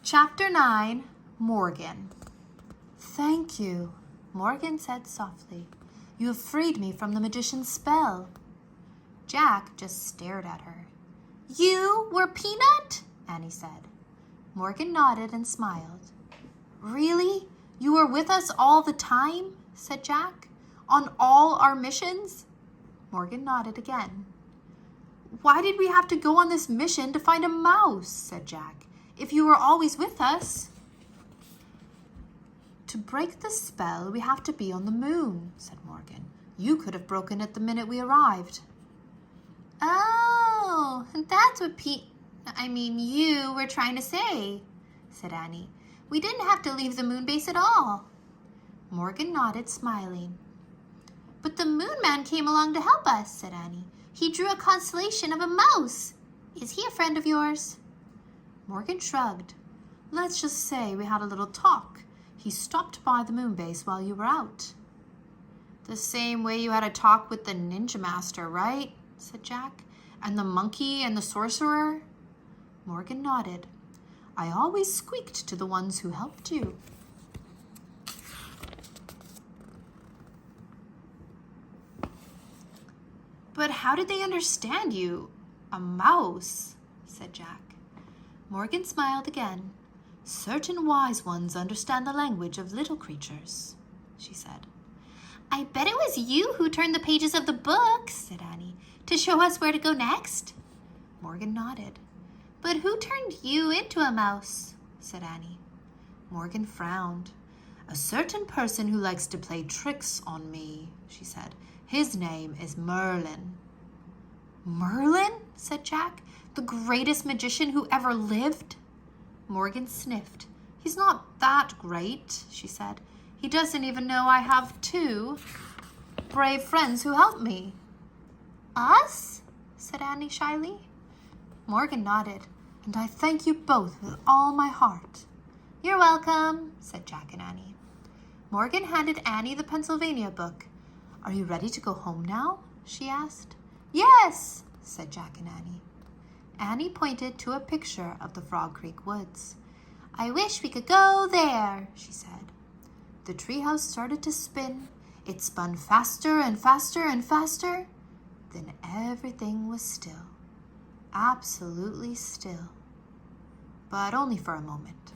Chapter 9, Morgan. "Thank you," Morgan said softly. "You have freed me from the magician's spell." Jack just stared at her. "You were Peanut?" Annie said. Morgan nodded and smiled. "Really? You were with us all the time?" said Jack. "On all our missions?" Morgan nodded again. "Why did we have to go on this mission to find a mouse?" said Jack. "If you were always with us." "To break the spell, we have to be on the moon," said Morgan. "You could have broken it the minute we arrived." "Oh, that's what you were trying to say," said Annie. "We didn't have to leave the moon base at all." Morgan nodded, smiling. "But the moon man came along to help us," said Annie. "He drew a constellation of a mouse. Is he a friend of yours?" Morgan shrugged. "Let's just say we had a little talk. He stopped by the moon base while you were out." "The same way you had a talk with the ninja master, right?" said Jack. "And the monkey and the sorcerer?" Morgan nodded. "I always squeaked to the ones who helped you." "But how did they understand you? A mouse," said Jack. Morgan smiled again. "Certain wise ones understand the language of little creatures," she said. "I bet it was you who turned the pages of the book," said Annie, "to show us where to go next." Morgan nodded. "But who turned you into a mouse?" said Annie. Morgan frowned. "A certain person who likes to play tricks on me," she said. "His name is Merlin." "Merlin?" said Jack. "The greatest magician who ever lived?" Morgan sniffed. "He's not that great," she said. "He doesn't even know I have 2 brave friends who help me." "Us?" said Annie shyly. Morgan nodded. "And I thank you both with all my heart." "You're welcome," said Jack and Annie. Morgan handed Annie the Pennsylvania book. "Are you ready to go home now?" she asked. "Yes," said Jack and Annie. Annie pointed to a picture of the Frog Creek woods. "I wish we could go there," she said. The treehouse started to spin. It spun faster and faster and faster. Then everything was still. Absolutely still. But only for a moment.